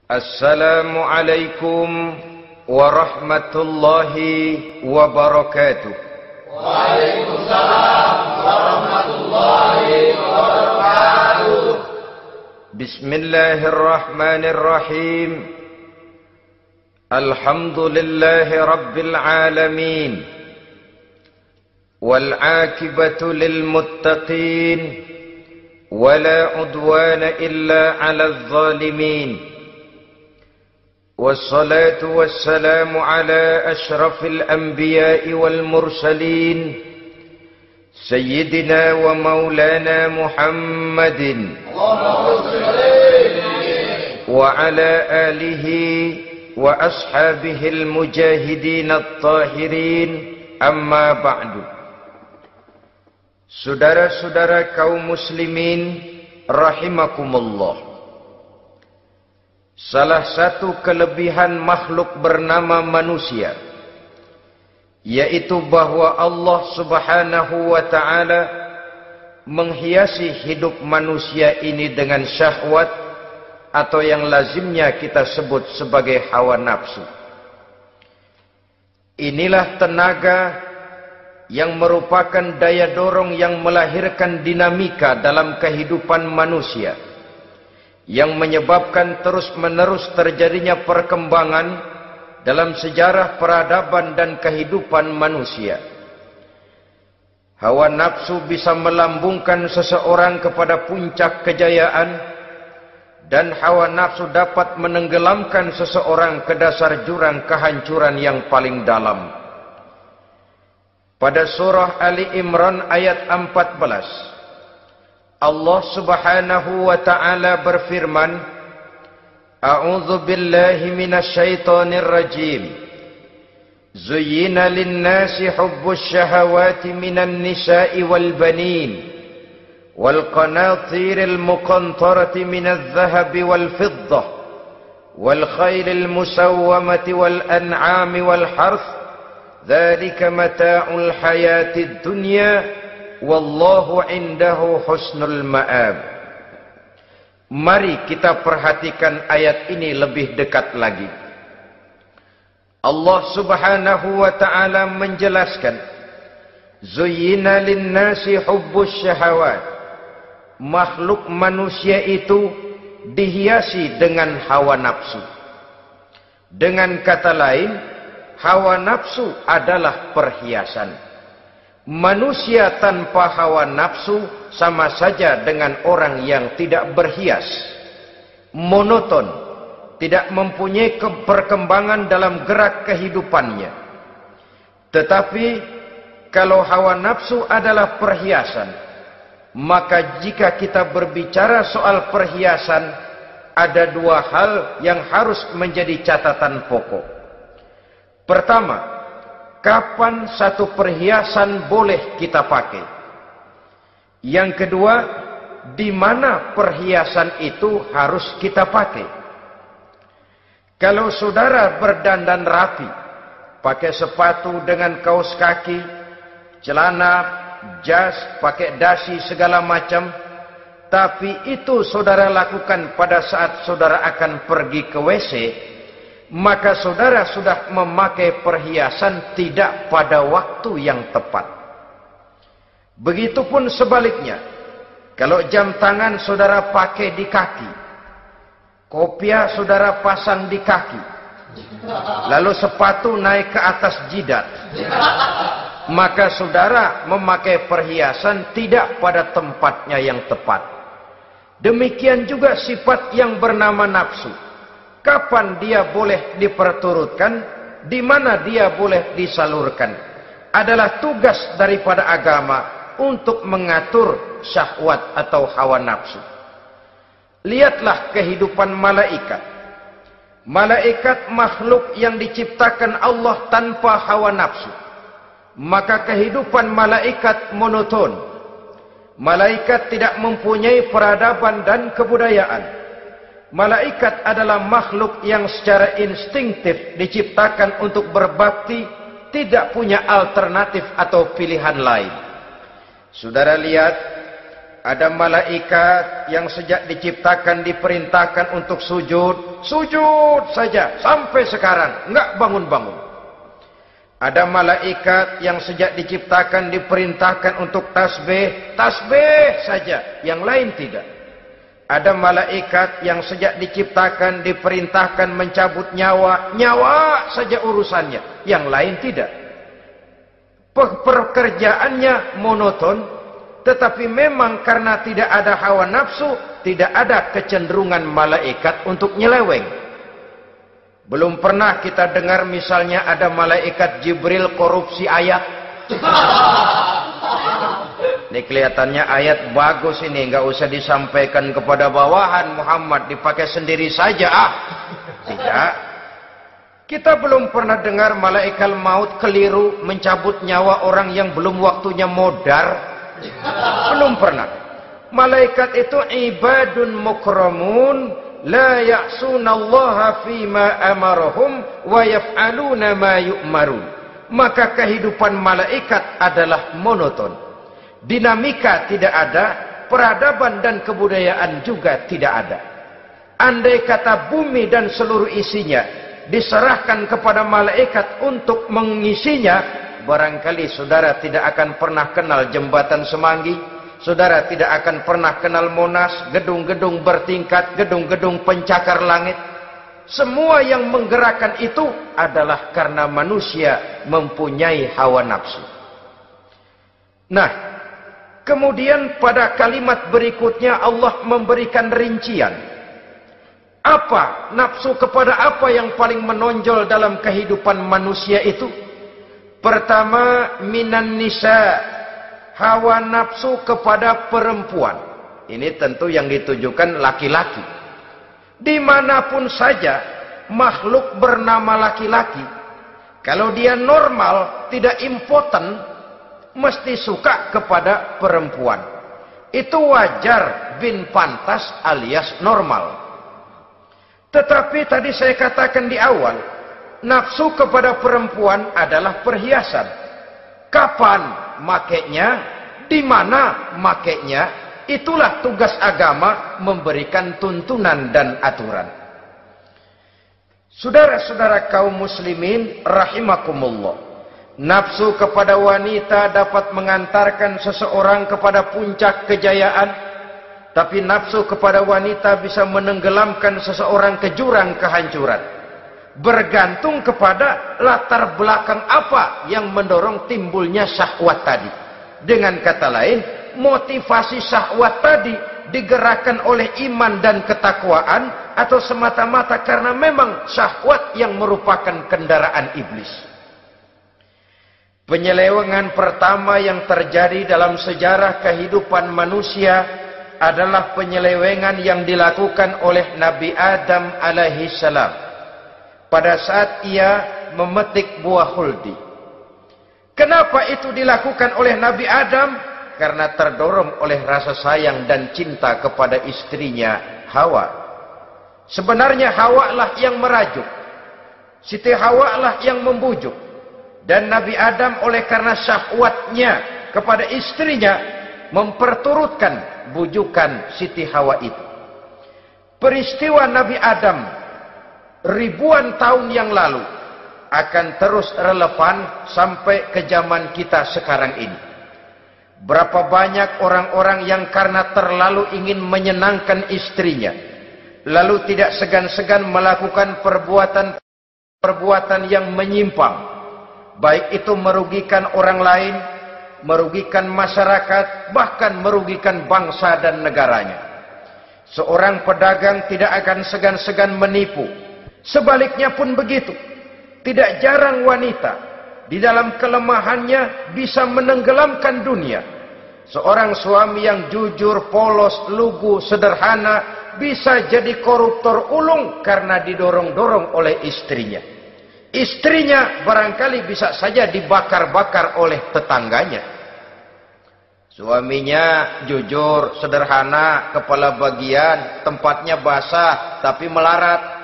Assalamualaikum warahmatullahi wabarakatuh. Waalaikumsalam warahmatullahi wabarakatuh. Bismillahirrahmanirrahim. Alhamdulillahi rabbil alamin. Wal aqibatu lil muttaqin. Wala udwana illa 'alal zalimin. والصلاة والسلام على أشرف الأنبياء والمرسلين سيدنا ومولانا محمد وعلى آله وأصحابه المجاهدين الطاهرين أما بعد. Saudara-saudara kaum muslimin rahimakumullah. Salah satu kelebihan makhluk bernama manusia, yaitu bahwa Allah subhanahu wa ta'ala menghiasi hidup manusia ini dengan syahwat atau yang lazimnya kita sebut sebagai hawa nafsu. Inilah tenaga yang merupakan daya dorong yang melahirkan dinamika dalam kehidupan manusia, yang menyebabkan terus-menerus terjadinya perkembangan dalam sejarah peradaban dan kehidupan manusia. Hawa nafsu bisa melambungkan seseorang kepada puncak kejayaan, dan hawa nafsu dapat menenggelamkan seseorang ke dasar jurang kehancuran yang paling dalam. Pada surah Ali Imran ayat 14, Allah subhanahu wa ta'ala berfirman, A'udzu billahi minasy syaithanir rajim. Zuyyina lin-nasi hubbus syahawati minan nisa'i wal banin wal qanatiril muqantarati minadh dhahabi wal fiddah wal khaylil musawwamati wal an'ami wal harth. Dzalika mata'ul hayatid dunya. Wallahu indahu husnul ma'ab. Mari kita perhatikan ayat ini lebih dekat lagi. Allah subhanahu wa ta'ala menjelaskan, Zuyyina linnasi hubbus syahawat. Makhluk manusia itu dihiasi dengan hawa nafsu. Dengan kata lain, hawa nafsu adalah perhiasan. Manusia tanpa hawa nafsu sama saja dengan orang yang tidak berhias, monoton, tidak mempunyai perkembangan dalam gerak kehidupannya. Tetapi kalau hawa nafsu adalah perhiasan, maka jika kita berbicara soal perhiasan, ada dua hal yang harus menjadi catatan pokok. Pertama, kapan satu perhiasan boleh kita pakai? Yang kedua, di mana perhiasan itu harus kita pakai? Kalau saudara berdandan rapi, pakai sepatu dengan kaos kaki, celana, jas, pakai dasi segala macam, tapi itu saudara lakukan pada saat saudara akan pergi ke WC, maka saudara sudah memakai perhiasan tidak pada waktu yang tepat. Begitupun sebaliknya, kalau jam tangan saudara pakai di kaki, kopiah saudara pasang di kaki, lalu sepatu naik ke atas jidat, maka saudara memakai perhiasan tidak pada tempatnya yang tepat. Demikian juga sifat yang bernama nafsu. Kapan dia boleh diperturutkan, di mana dia boleh disalurkan, adalah tugas daripada agama untuk mengatur syahwat atau hawa nafsu. Lihatlah kehidupan malaikat. Malaikat makhluk yang diciptakan Allah tanpa hawa nafsu. Maka kehidupan malaikat monoton. Malaikat tidak mempunyai peradaban dan kebudayaan. Malaikat adalah makhluk yang secara instingtif diciptakan untuk berbakti, tidak punya alternatif atau pilihan lain. Saudara lihat, Ada malaikat yang sejak diciptakan diperintahkan untuk sujud, sujud saja sampai sekarang enggak bangun-bangun. Ada malaikat yang sejak diciptakan diperintahkan untuk tasbih, tasbih saja, yang lain tidak. Ada malaikat yang sejak diciptakan diperintahkan mencabut nyawa, nyawa saja urusannya, yang lain tidak. Pekerjaannya monoton. Tetapi memang karena tidak ada hawa nafsu, tidak ada kecenderungan malaikat untuk nyeleweng. Belum pernah kita dengar misalnya ada malaikat Jibril korupsi ayat. Ini kelihatannya ayat bagus ini, nggak usah disampaikan kepada bawahan Muhammad, dipakai sendiri saja. Tidak. Kita belum pernah dengar malaikat maut keliru mencabut nyawa orang yang belum waktunya modar. Belum pernah. Malaikat itu ibadun mukramun la ya'sunallaha fima amarahum wa yaf'aluna ma yu'marun. Maka kehidupan malaikat adalah monoton. Dinamika tidak ada, peradaban dan kebudayaan juga tidak ada. Andai kata bumi dan seluruh isinya diserahkan kepada malaikat untuk mengisinya, barangkali saudara tidak akan pernah kenal jembatan Semanggi, saudara tidak akan pernah kenal Monas, gedung-gedung bertingkat, gedung-gedung pencakar langit. Semua yang menggerakkan itu adalah karena manusia mempunyai hawa nafsu. Nah, kemudian pada kalimat berikutnya Allah memberikan rincian. Apa nafsu kepada apa yang paling menonjol dalam kehidupan manusia itu? Pertama, minan nisa, hawa nafsu kepada perempuan. Ini tentu yang ditujukan laki-laki. Dimanapun saja makhluk bernama laki-laki, kalau dia normal, tidak impoten, mesti suka kepada perempuan. Itu wajar, bin pantas alias normal. Tetapi tadi saya katakan di awal, nafsu kepada perempuan adalah perhiasan. Kapan makainya, di mana makainya, itulah tugas agama memberikan tuntunan dan aturan. Saudara-saudara kaum muslimin rahimakumullah, nafsu kepada wanita dapat mengantarkan seseorang kepada puncak kejayaan, tapi nafsu kepada wanita bisa menenggelamkan seseorang ke jurang kehancuran. Bergantung kepada latar belakang apa yang mendorong timbulnya syahwat tadi. Dengan kata lain, motivasi syahwat tadi digerakkan oleh iman dan ketakwaan, atau semata-mata karena memang syahwat yang merupakan kendaraan iblis. Penyelewengan pertama yang terjadi dalam sejarah kehidupan manusia adalah penyelewengan yang dilakukan oleh Nabi Adam alaihi salam pada saat ia memetik buah huldi. Kenapa itu dilakukan oleh Nabi Adam? Karena terdorong oleh rasa sayang dan cinta kepada istrinya Hawa. Sebenarnya Hawa lah yang merajuk, Siti Hawa lah yang membujuk, dan Nabi Adam oleh karena syahwatnya kepada istrinya memperturutkan bujukan Siti Hawa itu. Peristiwa Nabi Adam ribuan tahun yang lalu akan terus relevan sampai ke zaman kita sekarang ini. Berapa banyak orang-orang yang karena terlalu ingin menyenangkan istrinya, lalu tidak segan-segan melakukan perbuatan yang menyimpang, baik itu merugikan orang lain, merugikan masyarakat, bahkan merugikan bangsa dan negaranya. Seorang pedagang tidak akan segan-segan menipu. Sebaliknya pun begitu. Tidak jarang wanita di dalam kelemahannya bisa menenggelamkan dunia. Seorang suami yang jujur, polos, lugu, sederhana bisa jadi koruptor ulung karena didorong-dorong oleh istrinya. Istrinya barangkali bisa saja dibakar-bakar oleh tetangganya. Suaminya jujur, sederhana, kepala bagian, tempatnya basah tapi melarat.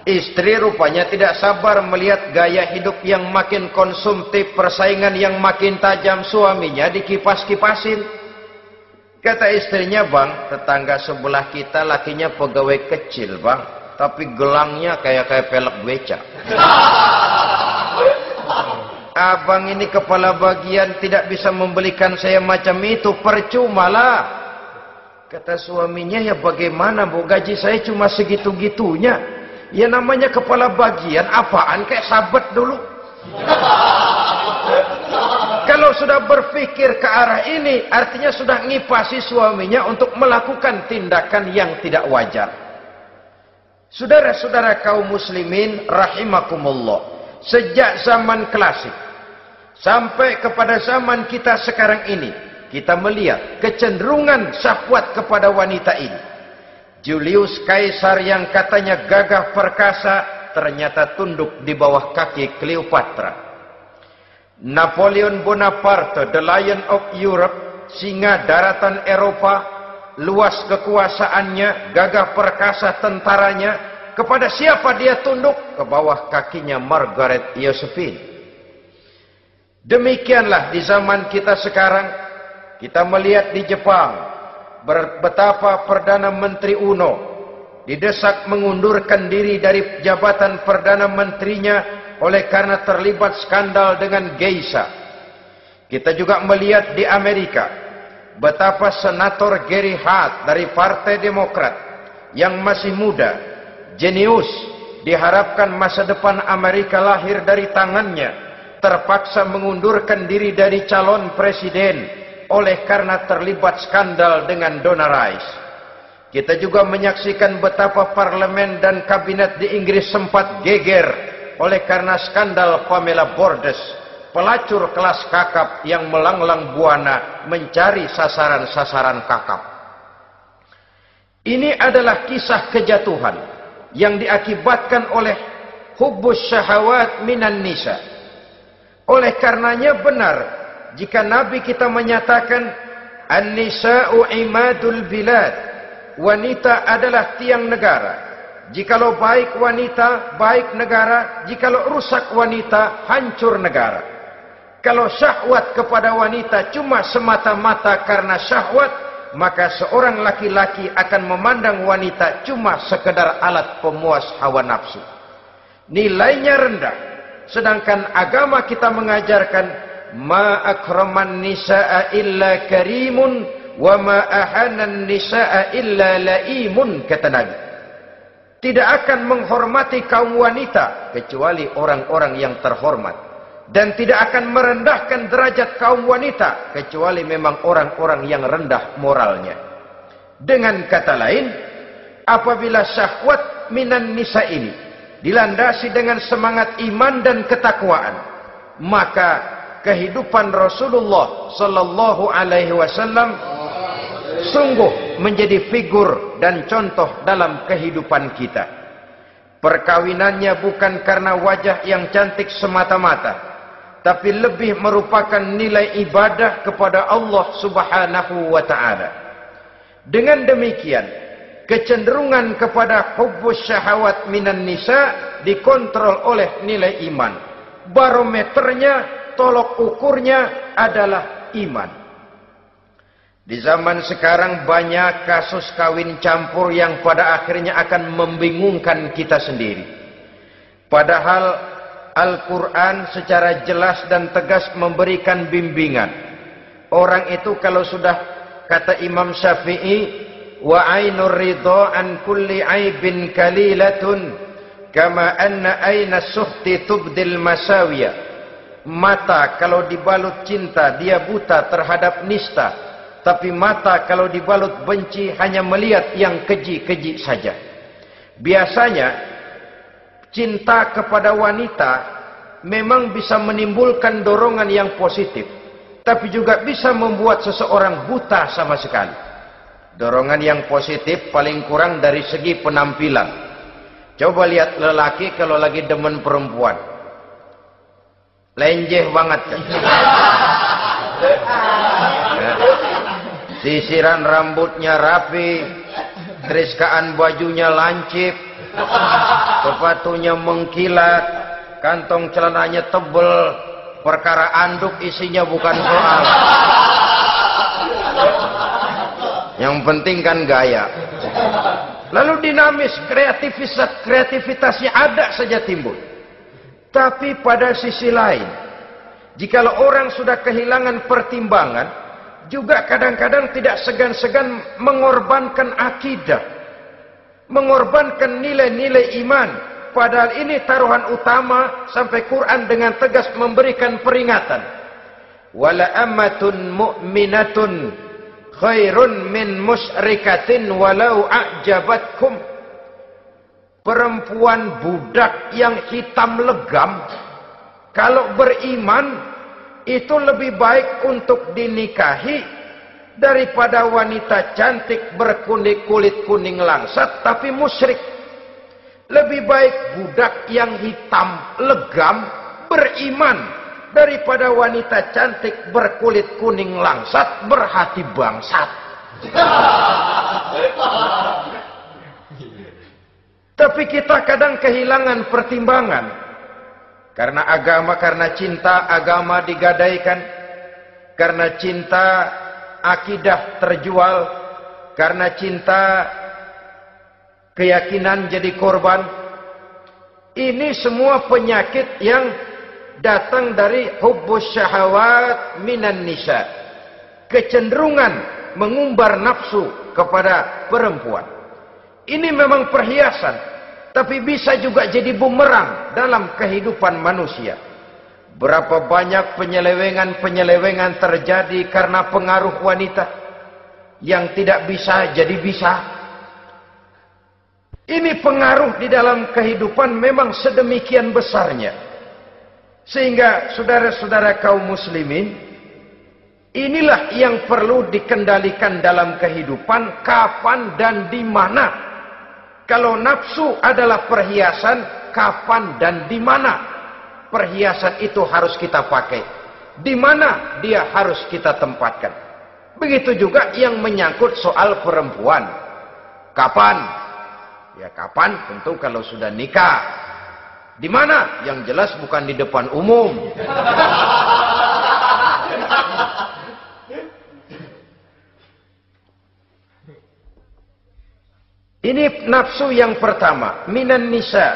Istri rupanya tidak sabar melihat gaya hidup yang makin konsumtif, persaingan yang makin tajam. Suaminya dikipas-kipasin. Kata istrinya, bang, tetangga sebelah kita lakinya pegawai kecil, bang, tapi gelangnya kayak pelek beca. Abang ini kepala bagian tidak bisa membelikan saya macam itu, percumalah. Kata suaminya, ya bagaimana bu, gaji saya cuma segitu-gitunya. Ya namanya kepala bagian, apaan, kayak sabet dulu. Kalau sudah berpikir ke arah ini, artinya sudah ngipasi suaminya untuk melakukan tindakan yang tidak wajar. Saudara-saudara kaum muslimin rahimakumullah, sejak zaman klasik sampai kepada zaman kita sekarang ini, kita melihat kecenderungan syahwat kepada wanita ini. Julius Caesar yang katanya gagah perkasa, ternyata tunduk di bawah kaki Cleopatra. Napoleon Bonaparte, the Lion of Europe, singa daratan Eropa, luas kekuasaannya, gagah perkasa tentaranya, kepada siapa dia tunduk? Ke bawah kakinya Margaret Josephine. Demikianlah di zaman kita sekarang, kita melihat di Jepang, betapa Perdana Menteri Uno didesak mengundurkan diri dari jabatan Perdana Menterinya oleh karena terlibat skandal dengan geisha. Kita juga melihat di Amerika, betapa Senator Gary Hart dari Partai Demokrat yang masih muda, jenius, diharapkan masa depan Amerika lahir dari tangannya, terpaksa mengundurkan diri dari calon presiden oleh karena terlibat skandal dengan Donna Rice. Kita juga menyaksikan betapa parlemen dan kabinet di Inggris sempat geger oleh karena skandal Pamela Bordes, pelacur kelas kakap yang melanglang buana mencari sasaran-sasaran kakap. Ini adalah kisah kejatuhan yang diakibatkan oleh hubbus syahawat minan nisa. Oleh karenanya benar jika Nabi kita menyatakan an-nisa'u imadul bilad, wanita adalah tiang negara. Jikalau baik wanita, baik negara. Jikalau rusak wanita, hancur negara. Kalau syahwat kepada wanita cuma semata-mata karena syahwat, maka seorang laki-laki akan memandang wanita cuma sekedar alat pemuas hawa nafsu. Nilainya rendah. Sedangkan agama kita mengajarkan, ma akraman nisa'a illa karimun, wa ma ahanan nisa'a illa laimun, kata Nabi. Tidak akan menghormati kaum wanita kecuali orang-orang yang terhormat, dan tidak akan merendahkan derajat kaum wanita kecuali memang orang-orang yang rendah moralnya. Dengan kata lain, apabila syahwat minan nisa ini dilandasi dengan semangat iman dan ketakwaan, maka kehidupan Rasulullah sallallahu alaihi wasallam sungguh menjadi figur dan contoh dalam kehidupan kita. Perkawinannya bukan karena wajah yang cantik semata-mata, tapi lebih merupakan nilai ibadah kepada Allah Subhanahu wa ta'ala. Dengan demikian, kecenderungan kepada hubbus syahawat minan nisa dikontrol oleh nilai iman. Barometernya, tolok ukurnya adalah iman. Di zaman sekarang banyak kasus kawin campur yang pada akhirnya akan membingungkan kita sendiri. Padahal Al-Quran secara jelas dan tegas memberikan bimbingan. Orang itu kalau sudah, kata Imam Syafi'i, wa ainur ridha an kulli aibin kalilatun kama anna aina suhti tubdil masawiya. Mata kalau dibalut cinta dia buta terhadap nista, tapi mata kalau dibalut benci hanya melihat yang keji-keji saja. Biasanya cinta kepada wanita memang bisa menimbulkan dorongan yang positif, tapi juga bisa membuat seseorang buta sama sekali. Dorongan yang positif paling kurang dari segi penampilan. Coba lihat lelaki kalau lagi demen perempuan, lenjeh banget kan. sisiran rambutnya rapi, teriskaan bajunya lancip, sepatunya mengkilat, kantong celananya tebel, perkara anduk isinya bukan soal. Yang penting kan gaya. Lalu dinamis, kreativitasnya ada saja timbul. Tapi pada sisi lain, jikalau orang sudah kehilangan pertimbangan, juga kadang-kadang tidak segan-segan mengorbankan akidah, mengorbankan nilai-nilai iman. Padahal ini taruhan utama, sampai Quran dengan tegas memberikan peringatan. Wala ammatun mu'minatun khairun min musyrikatin walau a'jabatkum. Perempuan budak yang hitam legam, kalau beriman, itu lebih baik untuk dinikahi daripada wanita cantik kulit kuning langsat tapi musyrik. Lebih baik budak yang hitam legam beriman daripada wanita cantik berkulit kuning langsat berhati bangsat. Tapi kita kadang kehilangan pertimbangan. Karena agama, karena cinta agama digadaikan. Karena cinta akidah terjual. Karena cinta keyakinan jadi korban. Ini semua penyakit yang datang dari hubbus syahawat minan nisa. Kecenderungan mengumbar nafsu kepada perempuan. Ini memang perhiasan, tapi bisa juga jadi bumerang dalam kehidupan manusia. Berapa banyak penyelewengan terjadi karena pengaruh wanita yang tidak bisa jadi bisa. Ini pengaruh di dalam kehidupan memang sedemikian besarnya. Sehingga saudara-saudara kaum muslimin, inilah yang perlu dikendalikan dalam kehidupan, kapan dan di mana. Kalau nafsu adalah perhiasan, kapan dan di mana perhiasan itu harus kita pakai? Di mana dia harus kita tempatkan? Begitu juga yang menyangkut soal perempuan. Kapan? Ya kapan? Tentu kalau sudah nikah. Di mana? Yang jelas bukan di depan umum. Ini nafsu yang pertama, minan nisa.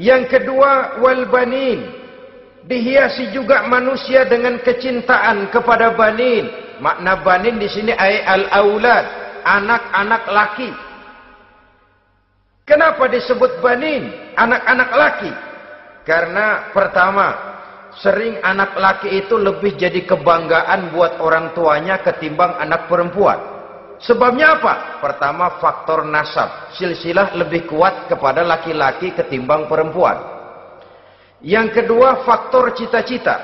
Yang kedua, wal banin. Dihiasi juga manusia dengan kecintaan kepada banin. Makna banin di sini al-aulad, anak-anak laki. Kenapa disebut banin, anak-anak laki? Karena pertama, sering anak laki itu lebih jadi kebanggaan buat orang tuanya ketimbang anak perempuan. Sebabnya apa? Pertama, faktor nasab. Silsilah lebih kuat kepada laki-laki ketimbang perempuan. Yang kedua, faktor cita-cita.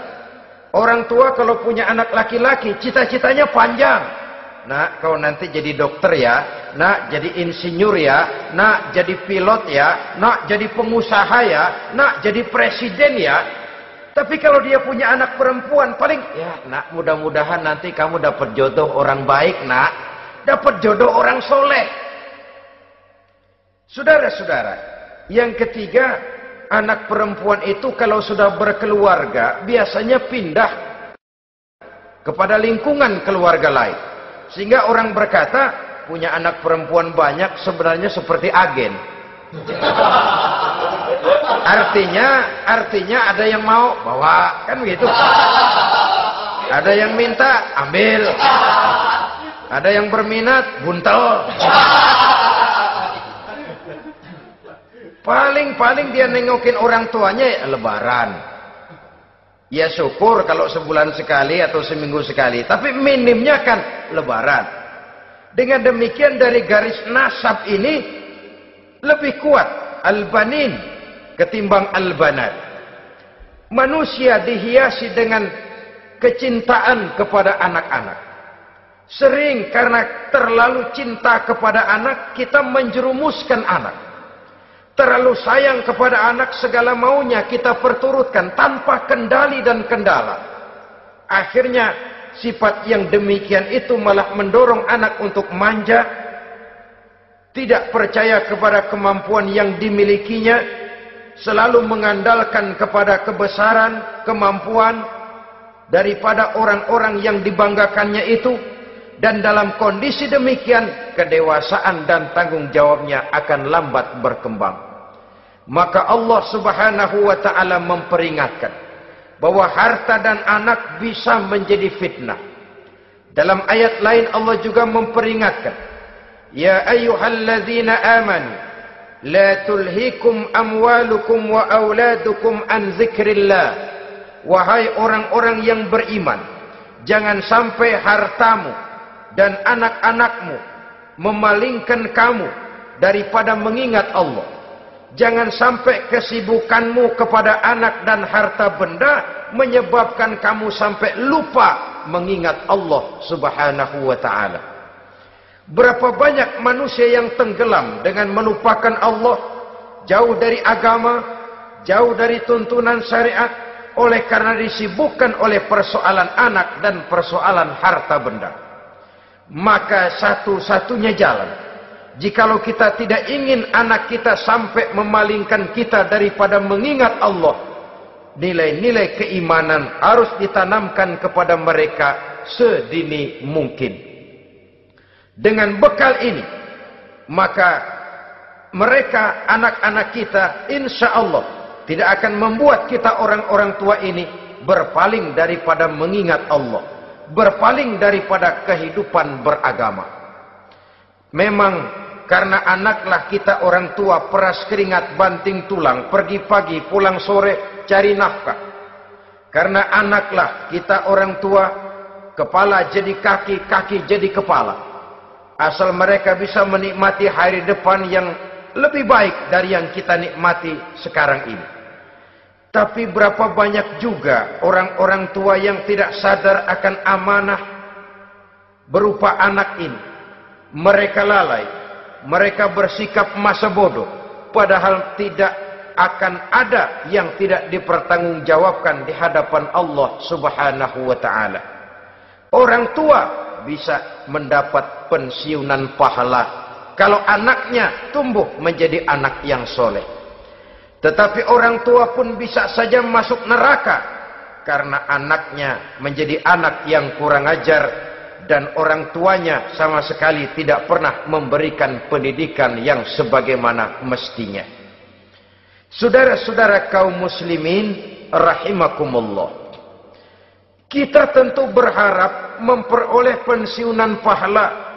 Orang tua kalau punya anak laki-laki, cita-citanya panjang. Nak, kau nanti jadi dokter ya. Nak, jadi insinyur ya. Nak, jadi pilot ya. Nak, jadi pengusaha ya. Nak, jadi presiden ya. Tapi kalau dia punya anak perempuan, paling, ya nak, mudah-mudahan nanti kamu dapat jodoh orang baik, nak. Dapat jodoh orang soleh. Saudara-saudara, yang ketiga, anak perempuan itu kalau sudah berkeluarga, biasanya pindah kepada lingkungan keluarga lain. Sehingga orang berkata, punya anak perempuan banyak sebenarnya seperti agen. Artinya ada yang mau bawa, kan begitu. Ada yang minta, ambil. Ada yang berminat, buntel. Paling dia nengokin orang tuanya ya lebaran. Ya syukur kalau sebulan sekali atau seminggu sekali. Tapi minimnya kan lebaran. Dengan demikian dari garis nasab ini lebih kuat al-banin ketimbang al-banat. Manusia dihiasi dengan kecintaan kepada anak-anak. Sering karena terlalu cinta kepada anak, kita menjerumuskan anak. Terlalu sayang kepada anak, segala maunya kita perturutkan tanpa kendali dan kendala. Akhirnya sifat yang demikian itu malah mendorong anak untuk manja, tidak percaya kepada kemampuan yang dimilikinya, selalu mengandalkan kepada kebesaran, kemampuan daripada orang-orang yang dibanggakannya itu. Dan dalam kondisi demikian, kedewasaan dan tanggung jawabnya akan lambat berkembang. Maka Allah Subhanahu wa ta'ala memperingatkan bahwa harta dan anak bisa menjadi fitnah. Dalam ayat lain Allah juga memperingatkan, ya ayyuhalladzina amanu la tulhikum amwalukum wa auladukum an dzikrillah. Wahai orang-orang yang beriman, jangan sampai hartamu dan anak-anakmu memalingkan kamu daripada mengingat Allah. Jangan sampai kesibukanmu kepada anak dan harta benda menyebabkan kamu sampai lupa mengingat Allah Subhanahu wa ta'ala. Berapa banyak manusia yang tenggelam dengan melupakan Allah, jauh dari agama, jauh dari tuntunan syariat, oleh karena disibukkan oleh persoalan anak dan persoalan harta benda. Maka satu-satunya jalan, jikalau kita tidak ingin anak kita sampai memalingkan kita daripada mengingat Allah, nilai-nilai keimanan harus ditanamkan kepada mereka sedini mungkin. Dengan bekal ini, maka mereka, anak-anak kita, insya Allah tidak akan membuat kita orang-orang tua ini berpaling daripada mengingat Allah, berpaling daripada kehidupan beragama. Memang karena anaklah kita orang tua peras keringat banting tulang, pergi pagi pulang sore cari nafkah. Karena anaklah kita orang tua, kepala jadi kaki, kaki jadi kepala. Asal mereka bisa menikmati hari depan yang lebih baik dari yang kita nikmati sekarang ini. Tapi berapa banyak juga orang-orang tua yang tidak sadar akan amanah berupa anak ini. Mereka lalai, mereka bersikap masa bodoh, padahal tidak akan ada yang tidak dipertanggungjawabkan di hadapan Allah Subhanahu wa ta'ala. Orang tua bisa mendapat pensiunan pahala kalau anaknya tumbuh menjadi anak yang soleh. Tetapi orang tua pun bisa saja masuk neraka karena anaknya menjadi anak yang kurang ajar dan orang tuanya sama sekali tidak pernah memberikan pendidikan yang sebagaimana mestinya. Saudara-saudara kaum muslimin rahimakumullah, kita tentu berharap memperoleh pensiunan pahala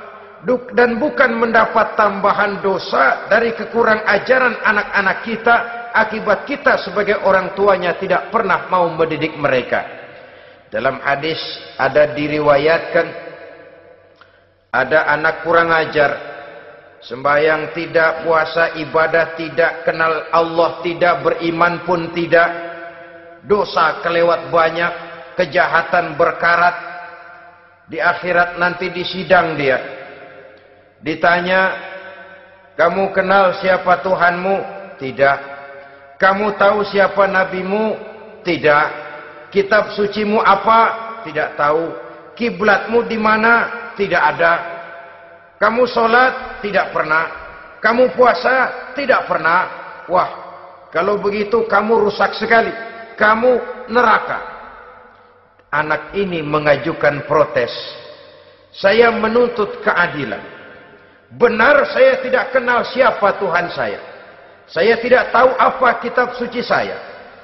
dan bukan mendapat tambahan dosa dari kekurang ajaran anak-anak kita akibat kita sebagai orang tuanya tidak pernah mau mendidik mereka. Dalam hadis ada diriwayatkan, ada anak kurang ajar, sembahyang tidak, puasa ibadah tidak, kenal Allah tidak, beriman pun tidak, dosa kelewat banyak, kejahatan berkarat. Di akhirat nanti disidang dia, ditanya, kamu kenal siapa Tuhanmu? Tidak. Kamu tahu siapa nabimu? Tidak. Kitab sucimu apa? Tidak tahu. Kiblatmu di mana? Tidak ada. Kamu sholat? Tidak pernah. Kamu puasa? Tidak pernah. Wah, kalau begitu kamu rusak sekali. Kamu neraka. Anak ini mengajukan protes. Saya menuntut keadilan. Benar saya tidak kenal siapa Tuhan saya. Saya tidak tahu apa kitab suci saya.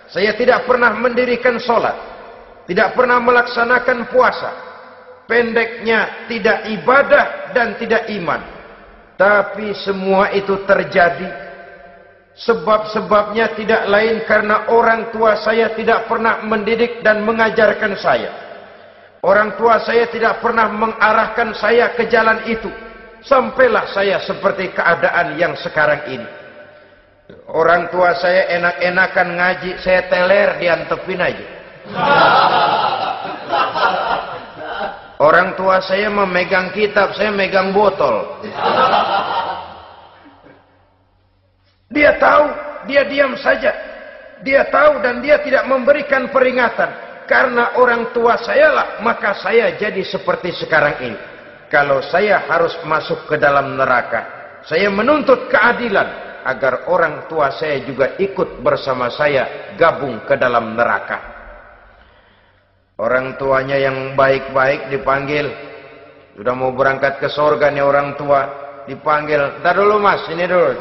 Saya tidak pernah mendirikan sholat. Tidak pernah melaksanakan puasa. Pendeknya tidak ibadah dan tidak iman. Tapi semua itu terjadi. Sebab-sebabnya tidak lain karena orang tua saya tidak pernah mendidik dan mengajarkan saya. Orang tua saya tidak pernah mengarahkan saya ke jalan itu. Sampailah saya seperti keadaan yang sekarang ini. Orang tua saya enak-enakan ngaji, saya teler diantepin aja. Orang tua saya memegang kitab, saya megang botol. Dia tahu, dia diam saja. Dia tahu dan dia tidak memberikan peringatan. karena orang tua saya lah, maka saya jadi seperti sekarang ini. Kalau saya harus masuk ke dalam neraka, saya menuntut keadilan agar orang tua saya juga ikut bersama saya gabung ke dalam neraka. Orang tuanya yang baik-baik dipanggil, sudah mau berangkat ke surga nih orang tua, dipanggil, "Ntar dulu mas, ini dulu."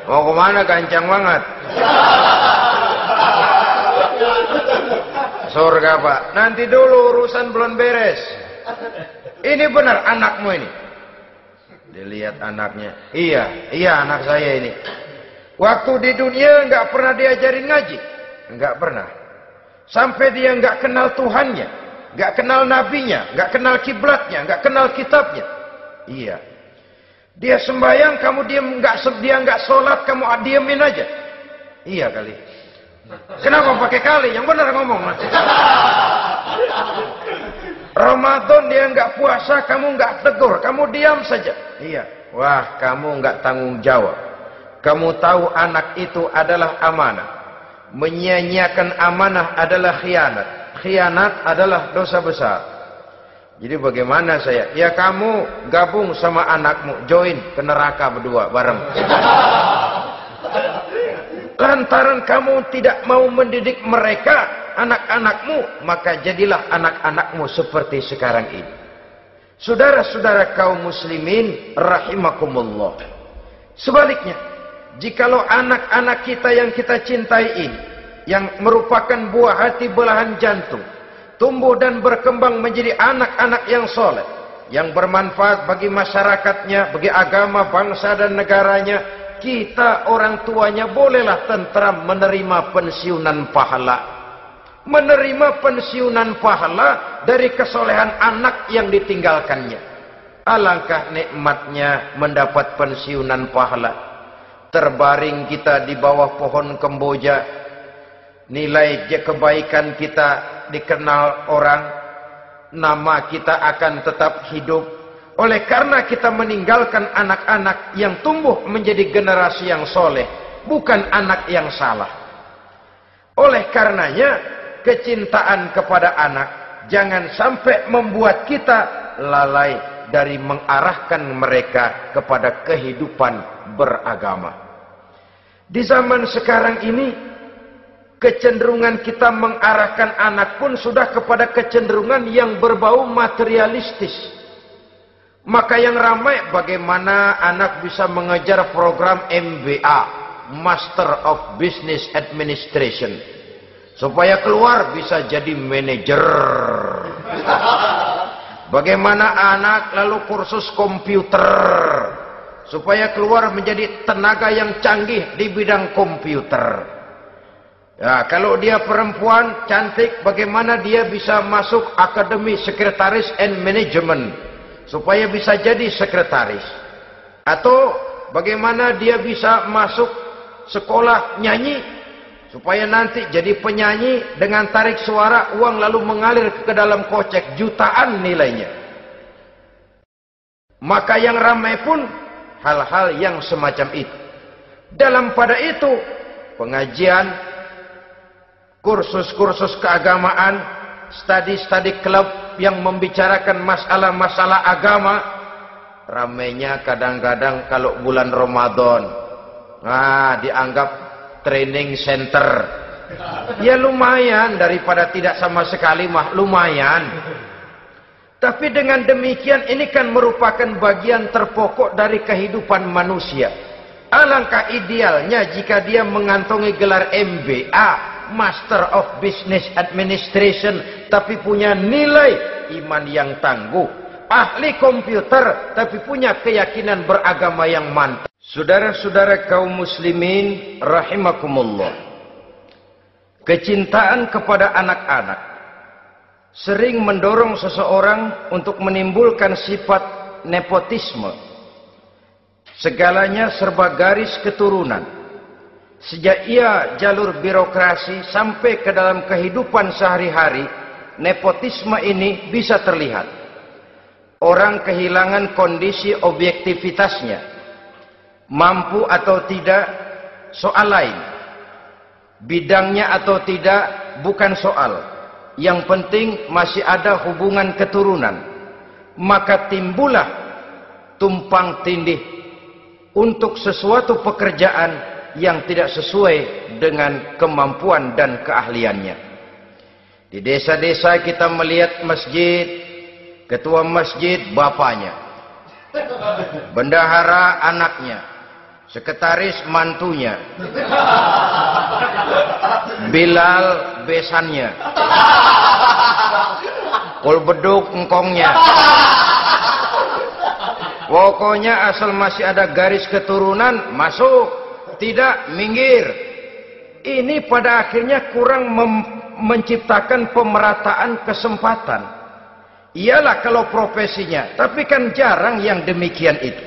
Mau kemana, gancang banget? Surga pak, nanti dulu urusan belum beres. Ini benar anakmu ini? Dilihat anaknya, iya anak saya ini. Waktu di dunia nggak pernah diajarin ngaji, nggak pernah. Sampai dia nggak kenal Tuhannya, nggak kenal nabinya, nggak kenal kiblatnya, nggak kenal kitabnya. Iya. Dia sembahyang, kamu dia nggak sholat, kamu diemin aja. Iya kali. Kenapa pakai kali? Yang benar ngomong. Ramadan dia nggak puasa, kamu nggak tegur, kamu diam saja. Iya. Wah, kamu nggak tanggung jawab. Kamu tahu anak itu adalah amanah. Menyia-nyiakan amanah adalah khianat. Khianat adalah dosa besar. Jadi bagaimana saya? Ya kamu gabung sama anakmu, join ke neraka berdua bareng. Lantaran kamu tidak mau mendidik mereka, anak-anakmu, maka jadilah anak-anakmu seperti sekarang ini. Saudara-saudara kaum muslimin rahimakumullah. Sebaliknya, jikalau anak-anak kita yang kita cintai ini, yang merupakan buah hati belahan jantung, tumbuh dan berkembang menjadi anak-anak yang soleh, yang bermanfaat bagi masyarakatnya, bagi agama, bangsa dan negaranya, kita orang tuanya bolehlah tentram menerima pensiunan pahala. Menerima pensiunan pahala dari kesolehan anak yang ditinggalkannya. Alangkah nikmatnya mendapat pensiunan pahala. Terbaring kita di bawah pohon kemboja, nilai kebaikan kita dikenal orang, nama kita akan tetap hidup. Oleh karena kita meninggalkan anak-anak yang tumbuh menjadi generasi yang soleh, bukan anak yang salah. Oleh karenanya, kecintaan kepada anak jangan sampai membuat kita lalai dari mengarahkan mereka kepada kehidupan beragama. Di zaman sekarang ini, kecenderungan kita mengarahkan anak pun sudah kepada kecenderungan yang berbau materialistis. Maka yang ramai bagaimana anak bisa mengejar program MBA, Master of Business Administration, supaya keluar bisa jadi manajer. Bagaimana anak lalu kursus komputer, supaya keluar menjadi tenaga yang canggih di bidang komputer. Ya, kalau dia perempuan cantik, bagaimana dia bisa masuk Akademi Sekretaris and Management, supaya bisa jadi sekretaris. Atau bagaimana dia bisa masuk sekolah nyanyi, supaya nanti jadi penyanyi dengan tarik suara, uang lalu mengalir ke dalam kocek jutaan nilainya. Maka yang ramai pun hal-hal yang semacam itu. Dalam pada itu, pengajian, kursus-kursus keagamaan, studi-studi klub yang membicarakan masalah-masalah agama, ramainya kadang-kadang kalau bulan Ramadan, dianggap training center. Ya lumayan, daripada tidak sama sekali mah lumayan. Tapi dengan demikian ini kan merupakan bagian terpokok dari kehidupan manusia. Alangkah idealnya jika dia mengantongi gelar MBA, Master of Business Administration, tapi punya nilai iman yang tangguh, ahli komputer, tapi punya keyakinan beragama yang mantap. Saudara-saudara kaum muslimin rahimakumullah, kecintaan kepada anak-anak sering mendorong seseorang untuk menimbulkan sifat nepotisme. Segalanya serba garis keturunan. Sejak ia jalur birokrasi sampai ke dalam kehidupan sehari-hari, nepotisme ini bisa terlihat. Orang kehilangan kondisi objektivitasnya. Mampu atau tidak, soal lain. bidangnya atau tidak bukan soal. Yang penting masih ada hubungan keturunan. Maka timbullah tumpang tindih untuk sesuatu pekerjaan yang tidak sesuai dengan kemampuan dan keahliannya. Di desa-desa kita melihat masjid, ketua masjid bapaknya, bendahara anaknya, sekretaris mantunya, Bilal besannya, Kulbeduk engkongnya. Pokoknya asal masih ada garis keturunan, masuk, tidak, minggir. Ini pada akhirnya kurang menciptakan pemerataan kesempatan. Iyalah kalau profesinya, tapi kan jarang yang demikian itu.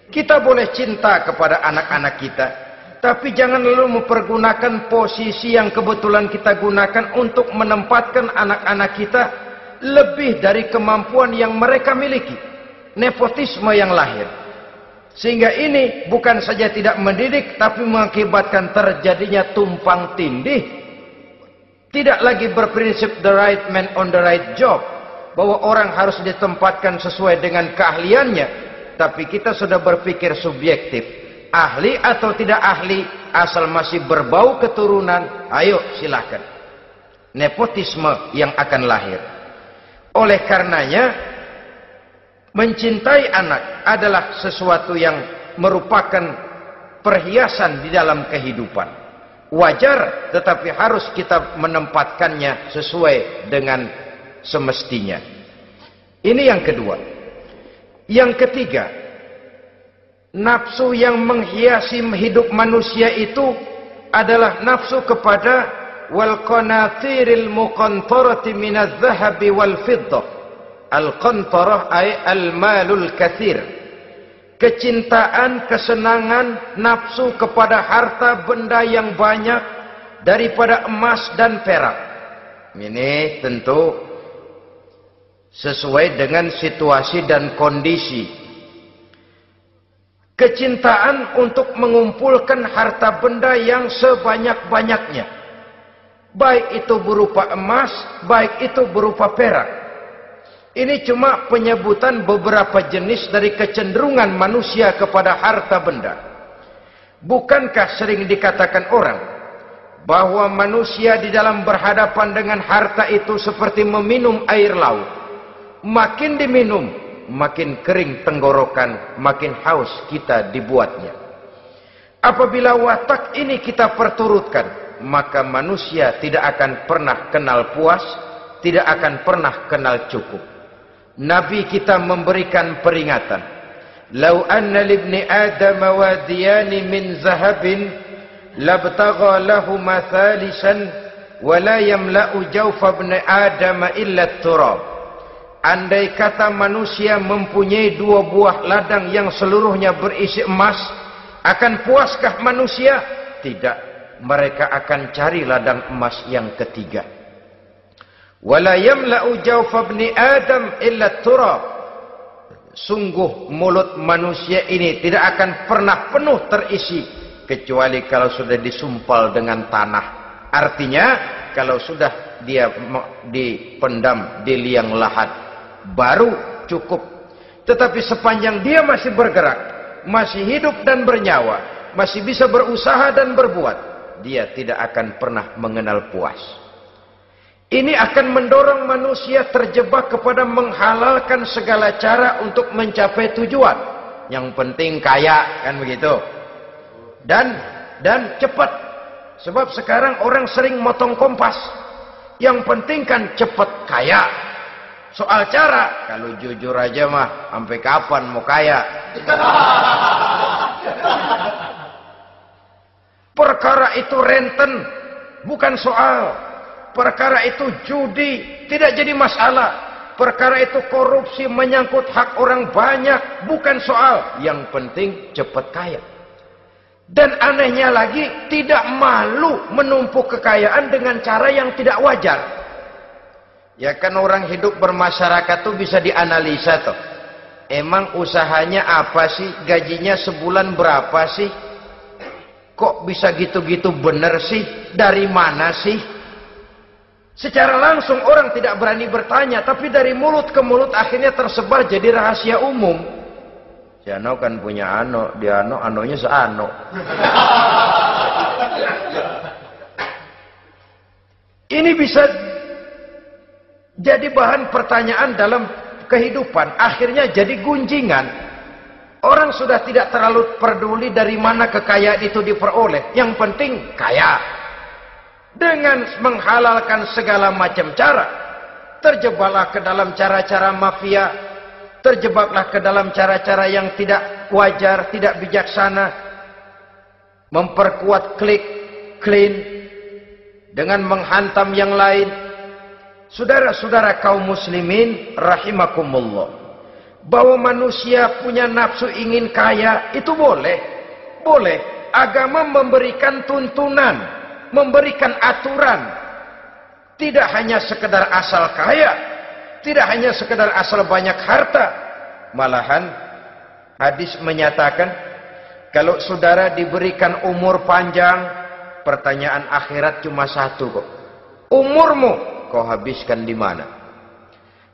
Kita boleh cinta kepada anak-anak kita, tapi jangan lalu mempergunakan posisi yang kebetulan kita gunakan untuk menempatkan anak-anak kita lebih dari kemampuan yang mereka miliki. Nepotisme yang lahir. Sehingga ini bukan saja tidak mendidik, tapi mengakibatkan terjadinya tumpang tindih. Tidak lagi berprinsip the right man on the right job, bahwa orang harus ditempatkan sesuai dengan keahliannya. Tapi kita sudah berpikir subjektif, ahli atau tidak ahli, asal masih berbau keturunan, ayo silahkan. Nepotisme yang akan lahir. Oleh karenanya, mencintai anak adalah sesuatu yang merupakan perhiasan di dalam kehidupan. Wajar, tetapi harus kita menempatkannya sesuai dengan semestinya. Ini yang kedua. Yang ketiga, nafsu yang menghiasi hidup manusia itu adalah nafsu kepada wal qanatiril muqantarati minadz zahabi wal fiddah. Al-qantarah ay al-malul katsir. Kecintaan, kesenangan, nafsu kepada harta benda yang banyak daripada emas dan perak. Ini tentu sesuai dengan situasi dan kondisi. Kecintaan untuk mengumpulkan harta benda yang sebanyak-banyaknya. Baik itu berupa emas, baik itu berupa perak. Ini cuma penyebutan beberapa jenis dari kecenderungan manusia kepada harta benda. Bukankah sering dikatakan orang bahwa manusia di dalam berhadapan dengan harta itu seperti meminum air laut. Makin diminum, makin kering tenggorokan, makin haus kita dibuatnya. Apabila watak ini kita perturutkan, maka manusia tidak akan pernah kenal puas, tidak akan pernah kenal cukup. Nabi kita memberikan peringatan. Lau anna libni Adam wadiyani min zahabin labtagha lahuma thalisan wa la yamla'u jawfa ibni Adam illa turab. Andai kata manusia mempunyai dua buah ladang yang seluruhnya berisi emas, akan puaskah manusia? Tidak. Mereka akan cari ladang emas yang ketiga. Wala yamla'u jawfa ibni Adam illa turab. Sungguh mulut manusia ini tidak akan pernah penuh terisi kecuali kalau sudah disumpal dengan tanah. Artinya kalau sudah dia dipendam di liang lahat baru cukup. Tetapi sepanjang dia masih bergerak, masih hidup dan bernyawa, masih bisa berusaha dan berbuat, dia tidak akan pernah mengenal puas. Ini akan mendorong manusia terjebak kepada menghalalkan segala cara untuk mencapai tujuan. Yang penting kaya, kan begitu. Dan cepat. Sebab sekarang orang sering motong kompas. Yang penting kan cepat kaya. Soal cara, kalau jujur aja mah, sampai kapan mau kaya? Perkara itu renten, bukan soal. Perkara itu judi, tidak jadi masalah. Perkara itu korupsi, menyangkut hak orang banyak, bukan soal. Yang penting cepat kaya. Dan anehnya lagi, tidak malu menumpuk kekayaan dengan cara yang tidak wajar. Ya kan orang hidup bermasyarakat tuh bisa dianalisa tuh. Emang usahanya apa sih? Gajinya sebulan berapa sih? Kok bisa gitu-gitu bener sih? Dari mana sih? Secara langsung orang tidak berani bertanya, tapi dari mulut ke mulut akhirnya tersebar jadi rahasia umum. Si Ano kan punya ano, dia ano, anonya seano. Ini bisa jadi bahan pertanyaan dalam kehidupan, akhirnya jadi gunjingan. Orang sudah tidak terlalu peduli dari mana kekayaan itu diperoleh. Yang penting kaya. Dengan menghalalkan segala macam cara. Terjebaklah ke dalam cara-cara mafia. Terjebaklah ke dalam cara-cara yang tidak wajar, tidak bijaksana. Memperkuat klik, clean. Dengan menghantam yang lain. Saudara-saudara kaum muslimin rahimakumullah. Bahwa manusia punya nafsu ingin kaya, itu boleh. Boleh. Agama memberikan tuntunan, memberikan aturan. Tidak hanya sekedar asal kaya, tidak hanya sekedar asal banyak harta. Malahan hadis menyatakan, kalau saudara diberikan umur panjang, pertanyaan akhirat cuma satu kok. Umurmu kau habiskan di mana?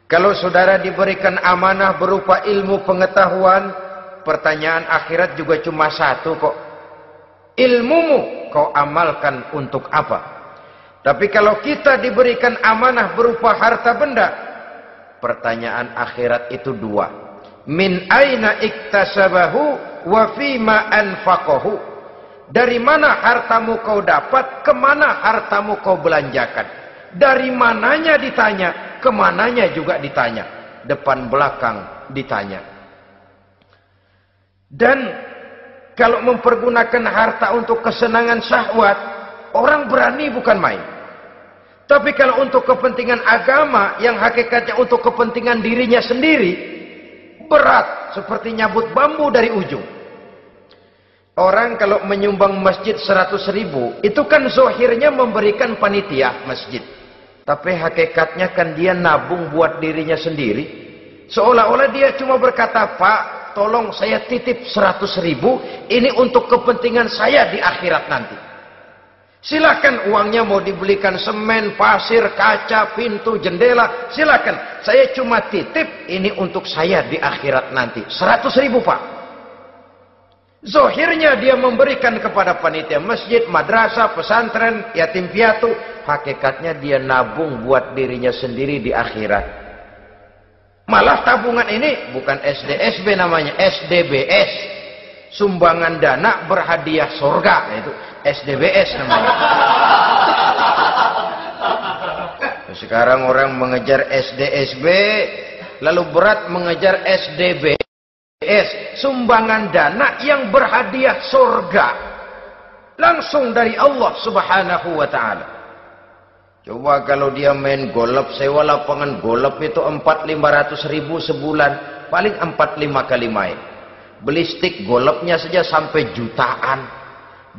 Kalau saudara diberikan amanah berupa ilmu pengetahuan, pertanyaan akhirat juga cuma satu kok. Ilmumu kau amalkan untuk apa? Tapi kalau kita diberikan amanah berupa harta benda, pertanyaan akhirat itu dua. Min aina iktasabahu wa fima anfaqahu. Dari mana hartamu kau dapat, kemana hartamu kau belanjakan. Dari mananya ditanya, kemananya juga ditanya. Depan belakang ditanya. Dan kalau mempergunakan harta untuk kesenangan syahwat, orang berani bukan main. Tapi kalau untuk kepentingan agama, yang hakikatnya untuk kepentingan dirinya sendiri, berat seperti nyabut bambu dari ujung. Orang kalau menyumbang masjid 100.000, itu kan zohirnya memberikan panitia masjid. Tapi hakikatnya kan dia nabung buat dirinya sendiri. Seolah-olah dia cuma berkata, Pak, tolong saya titip 100.000, ini untuk kepentingan saya di akhirat nanti. Silakan uangnya mau dibelikan semen, pasir, kaca, pintu, jendela, silakan. Saya cuma titip, ini untuk saya di akhirat nanti. 100.000 Pak. Zohirnya dia memberikan kepada panitia masjid, madrasah, pesantren, yatim piatu. Hakikatnya dia nabung buat dirinya sendiri di akhirat. Malah tabungan ini bukan SDSB namanya, SDBS. Sumbangan dana berhadiah surga. Itu SDBS namanya. Sekarang orang mengejar SDSB, lalu berat mengejar SDBS. Sumbangan dana yang berhadiah surga. Langsung dari Allah subhanahu wa ta'ala. Coba kalau dia main golf, sewa lapangan golf itu 400-500 ribu sebulan. Paling 4-5 kali main. Beli stick golfnya saja sampai jutaan.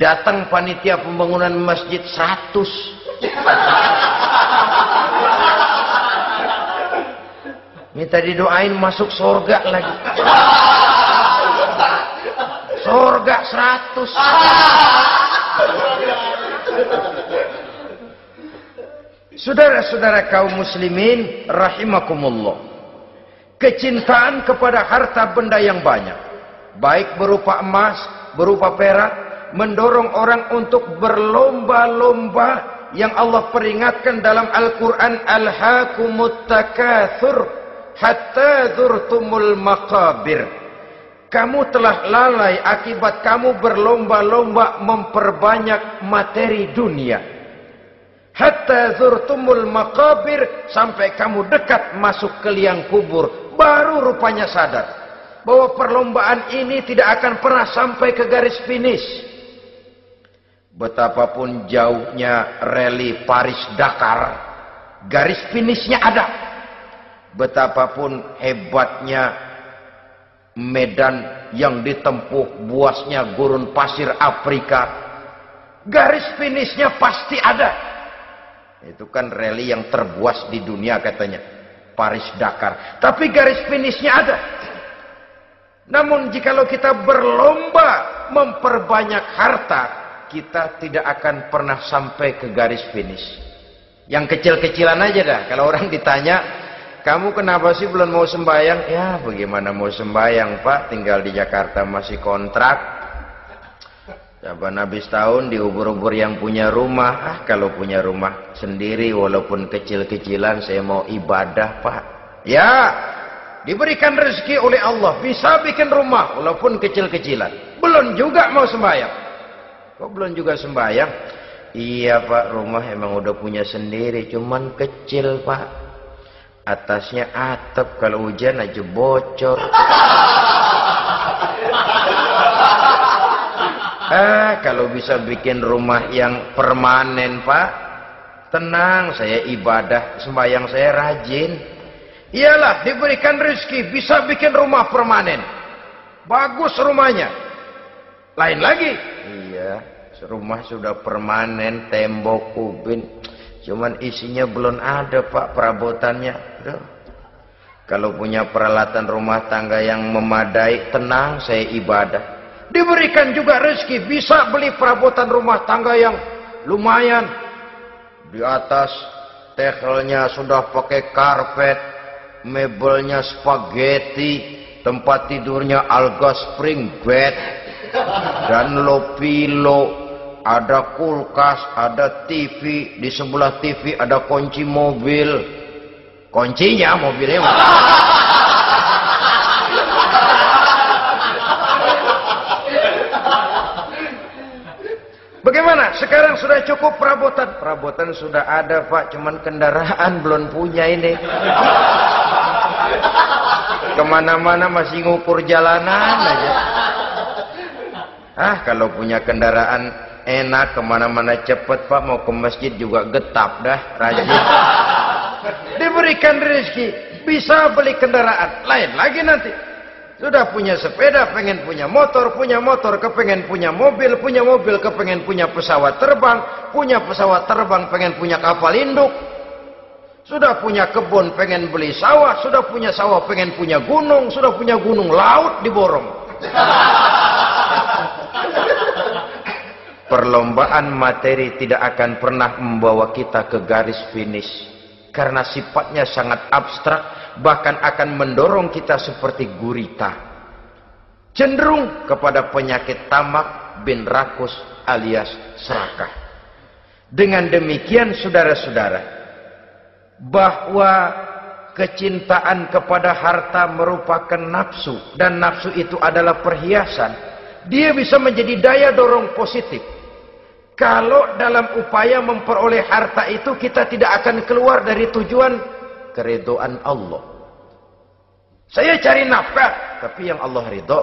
Datang panitia pembangunan masjid 100. Minta didoain masuk surga lagi. Surga 100. Saudara-saudara kaum muslimin rahimakumullah. Kecintaan kepada harta benda yang banyak, baik berupa emas, berupa perak, mendorong orang untuk berlomba-lomba yang Allah peringatkan dalam Al-Quran, Alhaakumut takatsur hatta zurtumul maqabir. Kamu telah lalai akibat kamu berlomba-lomba memperbanyak materi dunia. Hatta zurtumul maqabir, sampai kamu dekat masuk ke liang kubur, baru rupanya sadar bahwa perlombaan ini tidak akan pernah sampai ke garis finish. Betapapun jauhnya rally Paris-Dakar, garis finishnya ada. Betapapun hebatnya medan yang ditempuh, buasnya gurun pasir Afrika, garis finishnya pasti ada. Itu kan rally yang terbuas di dunia katanya, Paris-Dakar. Tapi garis finishnya ada. Namun jikalau kita berlomba memperbanyak harta, kita tidak akan pernah sampai ke garis finish. Yang kecil-kecilan aja dah. Kalau orang ditanya, kamu kenapa sih belum mau sembahyang? Ya bagaimana mau sembahyang Pak, tinggal di Jakarta masih kontrak. Coba habis tahun diubur-ubur yang punya rumah. Kalau punya rumah sendiri walaupun kecil-kecilan saya mau ibadah Pak. Ya, diberikan rezeki oleh Allah bisa bikin rumah walaupun kecil-kecilan. Belum juga mau sembahyang. Kok belum juga sembahyang? Iya Pak, rumah emang udah punya sendiri, cuman kecil Pak. Atasnya atap, kalau hujan aja bocor. Kalau bisa bikin rumah yang permanen Pak, tenang, saya ibadah, sembahyang saya rajin. Iyalah, diberikan rezeki bisa bikin rumah permanen. Bagus rumahnya. Lain lagi. Iya, rumah sudah permanen, tembok, ubin, cuman isinya belum ada Pak, perabotannya. Aduh. Kalau punya peralatan rumah tangga yang memadai, tenang, saya ibadah. Diberikan juga rezeki bisa beli perabotan rumah tangga yang lumayan. Di atas tehelnya sudah pakai karpet, mebelnya spaghetti, tempat tidurnya alga spring bed dan low pillow, ada kulkas, ada TV, di sebelah TV ada kunci mobil. Kuncinya mobilnya bagaimana? Sekarang sudah cukup perabotan. Perabotan sudah ada Pak, cuman kendaraan belum punya ini. Kemana-mana masih ngukur jalanan aja. Kalau punya kendaraan enak, kemana-mana cepet Pak, mau ke masjid juga getap dah, rajin. Diberikan rezeki, bisa beli kendaraan. Lain lagi nanti. Sudah punya sepeda, pengen punya motor, kepengen punya mobil, kepengen punya pesawat terbang, pengen punya kapal induk. Sudah punya kebun, pengen beli sawah, sudah punya sawah, pengen punya gunung, sudah punya gunung, laut diborong. Perlombaan materi tidak akan pernah membawa kita ke garis finish. Karena sifatnya sangat abstrak, bahkan akan mendorong kita seperti gurita. Cenderung kepada penyakit tamak bin rakus alias serakah. Dengan demikian saudara-saudara, bahwa kecintaan kepada harta merupakan nafsu, dan nafsu itu adalah perhiasan, dia bisa menjadi daya dorong positif. Kalau dalam upaya memperoleh harta itu kita tidak akan keluar dari tujuan keridhaan Allah. Saya cari nafkah, tapi yang Allah ridho.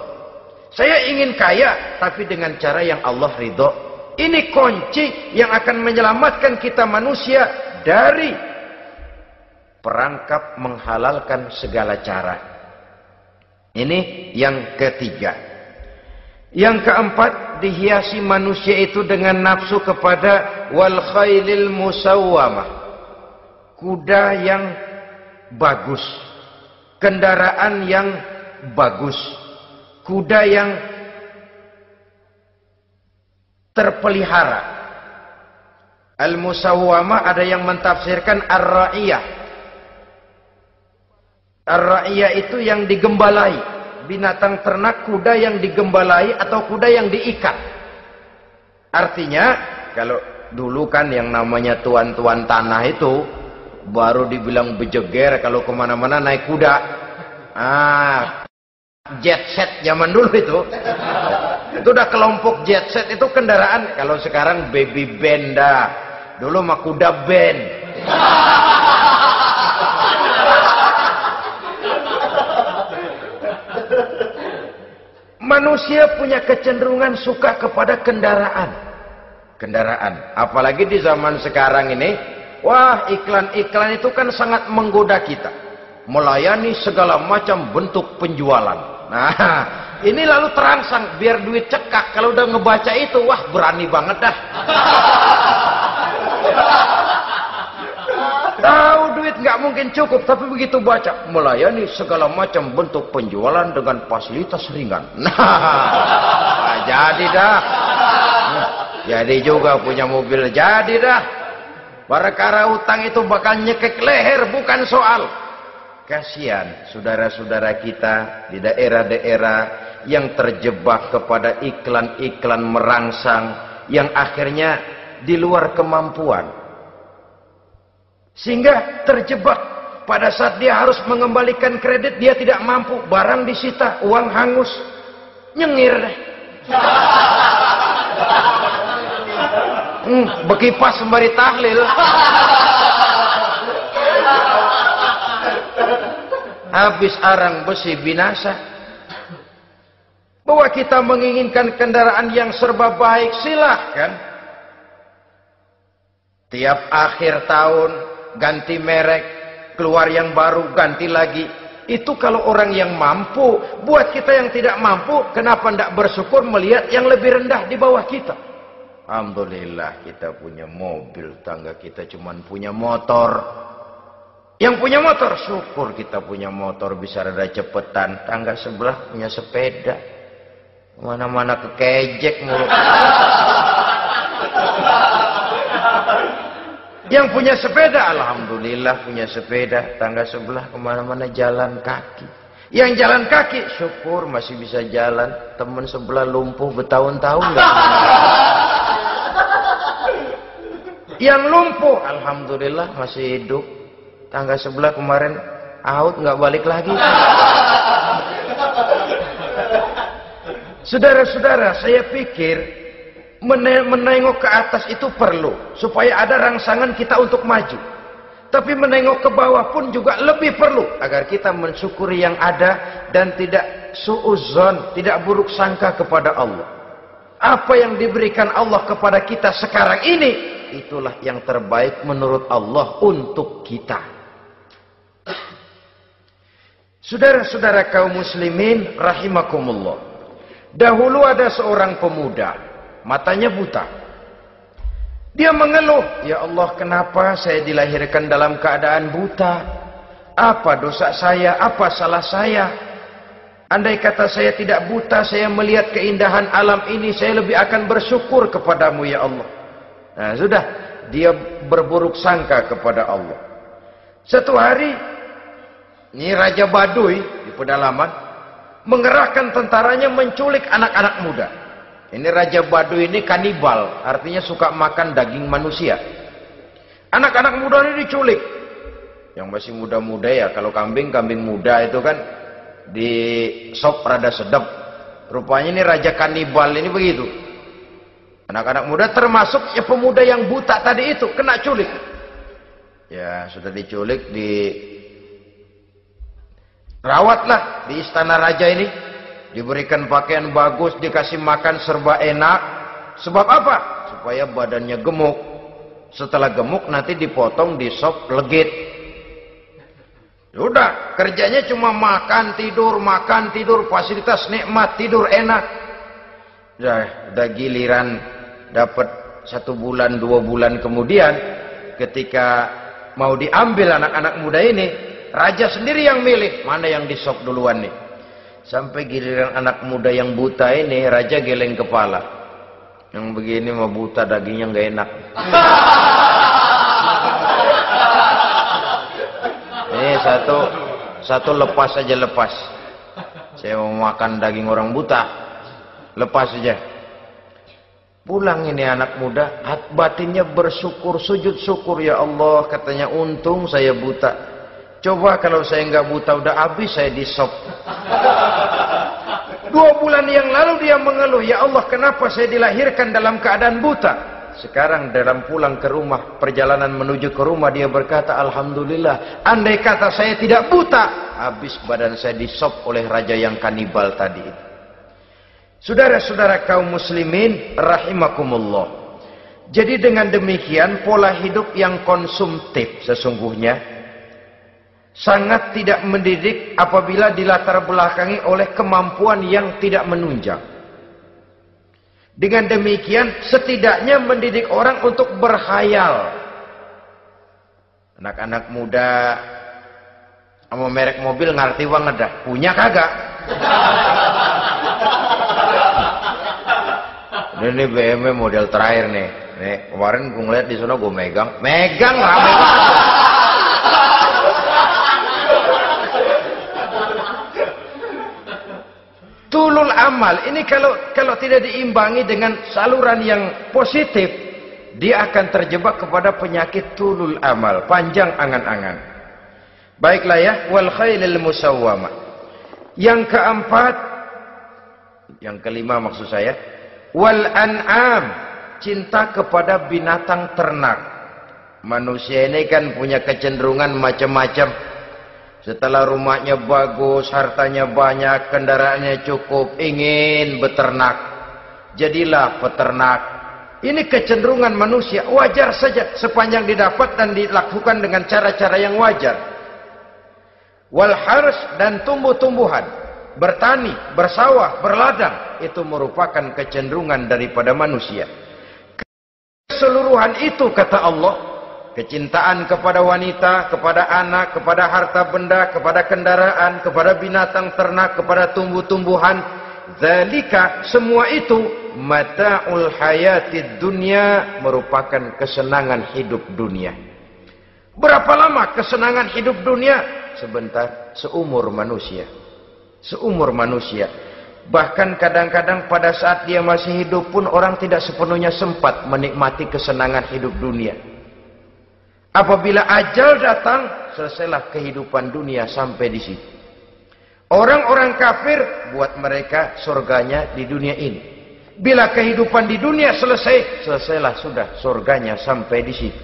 Saya ingin kaya, tapi dengan cara yang Allah ridho. Ini kunci yang akan menyelamatkan kita manusia dari perangkap menghalalkan segala cara. Ini yang ketiga. Yang keempat, dihiasi manusia itu dengan nafsu kepada wal khailil musawwamah. Kuda yang bagus, kendaraan yang bagus, kuda yang terpelihara. Al-musawwamah ada yang mentafsirkan ar-ra'iyah. Ar-ra'iyah itu yang digembalai. Binatang ternak, kuda yang digembalai atau kuda yang diikat. Artinya, kalau dulu kan yang namanya tuan-tuan tanah itu baru dibilang bejeger kalau kemana-mana naik kuda. Jet set zaman dulu itu udah kelompok jet set itu kendaraan. Kalau sekarang baby benda, dulu mah kuda band. Manusia punya kecenderungan suka kepada kendaraan. Apalagi di zaman sekarang ini, wah, iklan-iklan itu kan sangat menggoda kita. Melayani segala macam bentuk penjualan. Nah, ini lalu terangsang biar duit cekak. Kalau udah ngebaca itu, wah, berani banget dah. Tahu duit nggak mungkin cukup, tapi begitu baca melayani segala macam bentuk penjualan dengan fasilitas ringan. Nah, jadi dah. Jadi juga punya mobil, jadi dah. Perkara utang itu bakal nyekek leher, bukan soal. Kasihan saudara-saudara kita di daerah-daerah yang terjebak kepada iklan-iklan merangsang yang akhirnya di luar kemampuan. Sehingga terjebak pada saat dia harus mengembalikan kredit, dia tidak mampu, barang disita, uang hangus. Nyengir deh. Bekipas sembari tahlil. Habis arang besi binasa. Bahwa kita menginginkan kendaraan yang serba baik, silahkan. Tiap akhir tahun ganti merek, keluar yang baru, ganti lagi. Itu kalau orang yang mampu. Buat kita yang tidak mampu, kenapa tidak bersyukur melihat yang lebih rendah di bawah kita? Alhamdulillah kita punya mobil, tangga kita cuma punya motor. Yang punya motor, syukur kita punya motor bisa rada cepetan. Tangga sebelah punya sepeda, mana-mana kekejek mulu. Yang punya sepeda, alhamdulillah punya sepeda. Tangga sebelah kemana-mana jalan kaki. Yang jalan kaki, syukur masih bisa jalan. Teman sebelah lumpuh bertahun-tahun nggak. Yang lumpuh, alhamdulillah masih hidup. Tangga sebelah kemarin out nggak balik lagi. Saudara-saudara, saya pikir menengok ke atas itu perlu supaya ada rangsangan kita untuk maju. Tapi menengok ke bawah pun juga lebih perlu agar kita mensyukuri yang ada dan tidak suudzon, tidak buruk sangka kepada Allah. Apa yang diberikan Allah kepada kita sekarang ini, itulah yang terbaik menurut Allah untuk kita. Saudara-saudara kaum muslimin rahimakumullah. Dahulu ada seorang pemuda, matanya buta. Dia mengeluh, ya Allah, kenapa saya dilahirkan dalam keadaan buta? Apa dosa saya? Apa salah saya? Andai kata saya tidak buta, saya melihat keindahan alam ini, saya lebih akan bersyukur kepadamu ya Allah. Nah sudah, dia berburuk sangka kepada Allah. Satu hari, ini Raja Baduy di pedalaman mengerahkan tentaranya menculik anak-anak muda. Ini Raja Baduy ini kanibal, artinya suka makan daging manusia. Anak-anak muda ini diculik. Yang masih muda-muda ya, kalau kambing muda itu kan di sop rada sedap. Rupanya ini Raja kanibal ini begitu. Anak-anak muda termasuk ya pemuda yang buta tadi itu kena culik. Ya sudah diculik, rawatlah di istana raja ini, diberikan pakaian bagus, dikasih makan serba enak. Sebab apa? Supaya badannya gemuk. Setelah gemuk nanti dipotong di sop legit. Udah, kerjanya cuma makan tidur, fasilitas nikmat, tidur enak. Udah giliran dapat 1 bulan 2 bulan kemudian, ketika mau diambil anak-anak muda ini, raja sendiri yang milih mana yang disop duluan nih. Sampai giliran anak muda yang buta ini, raja geleng kepala. Yang begini mah buta, dagingnya nggak enak. Ini satu lepas aja, lepas. Saya mau makan daging orang buta, lepas aja. Pulang ini anak muda, batinnya bersyukur, sujud syukur, ya Allah, katanya untung saya buta. Coba kalau saya nggak buta udah habis saya disop. 2 bulan yang lalu dia mengeluh, ya Allah, kenapa saya dilahirkan dalam keadaan buta? Sekarang dalam pulang ke rumah, perjalanan menuju ke rumah, dia berkata, alhamdulillah, andai kata saya tidak buta, habis badan saya disop oleh raja yang kanibal tadi. Saudara-saudara kaum muslimin rahimakumullah. Jadi dengan demikian pola hidup yang konsumtif sesungguhnya sangat tidak mendidik apabila dilatar belakangi oleh kemampuan yang tidak menunjang. Dengan demikian setidaknya mendidik orang untuk berkhayal. Anak-anak muda sama merek mobil ngerti banget dah, punya kagak? Ini BMW model terakhir nih. Nih, kemarin gue ngeliat di sana gue megang rame banget. Tulul amal ini kalau tidak diimbangi dengan saluran yang positif, dia akan terjebak kepada penyakit tulul amal, panjang angan-angan. Baiklah ya, wal khailil musawwamah. Yang keempat, yang kelima maksud saya, wal an'am, cinta kepada binatang ternak. Manusia ini kan punya kecenderungan macam-macam. Setelah rumahnya bagus, hartanya banyak, kendaraannya cukup, ingin beternak. Jadilah peternak. Ini kecenderungan manusia, wajar saja sepanjang didapat dan dilakukan dengan cara-cara yang wajar. Wal hars, dan tumbuh-tumbuhan, bertani, bersawah, berladang, itu merupakan kecenderungan daripada manusia. Keseluruhan itu kata Allah, kecintaan kepada wanita, kepada anak, kepada harta benda, kepada kendaraan, kepada binatang ternak, kepada tumbuh-tumbuhan, zalika, semua itu mata'ul hayatid dunya, merupakan kesenangan hidup dunia. Berapa lama kesenangan hidup dunia? Sebentar, seumur manusia. Seumur manusia. Bahkan kadang-kadang pada saat dia masih hidup pun orang tidak sepenuhnya sempat menikmati kesenangan hidup dunia. Apabila ajal datang, selesailah kehidupan dunia sampai di situ. Orang-orang kafir, buat mereka surganya di dunia ini. Bila kehidupan di dunia selesai, selesailah sudah surganya sampai di situ.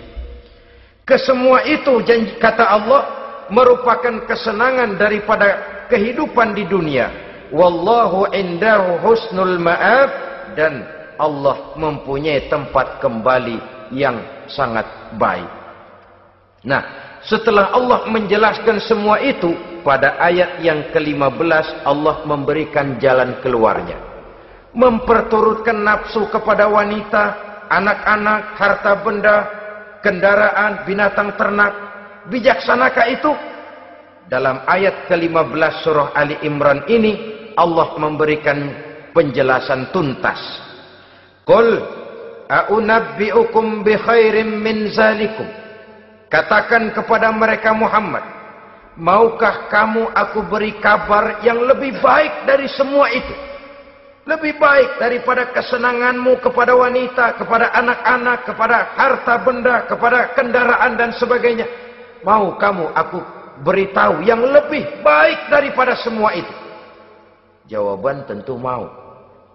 Kesemua itu, janji kata Allah, merupakan kesenangan daripada kehidupan di dunia. Wallahu indahu husnul ma'ab, dan Allah mempunyai tempat kembali yang sangat baik. Nah, setelah Allah menjelaskan semua itu, pada ayat yang ke-15 Allah memberikan jalan keluarnya. Memperturutkan nafsu kepada wanita, anak-anak, harta benda, kendaraan, binatang ternak. Bijaksanakah itu? Dalam ayat ke-15 surah Ali Imran ini, Allah memberikan penjelasan tuntas. Qul a'unabbi'ukum bi khairim min zalikum. Katakan kepada mereka Muhammad, maukah kamu aku beri kabar yang lebih baik dari semua itu? Lebih baik daripada kesenanganmu kepada wanita, kepada anak-anak, kepada harta benda, kepada kendaraan dan sebagainya. Mau kamu aku beritahu yang lebih baik daripada semua itu? Jawaban tentu mau.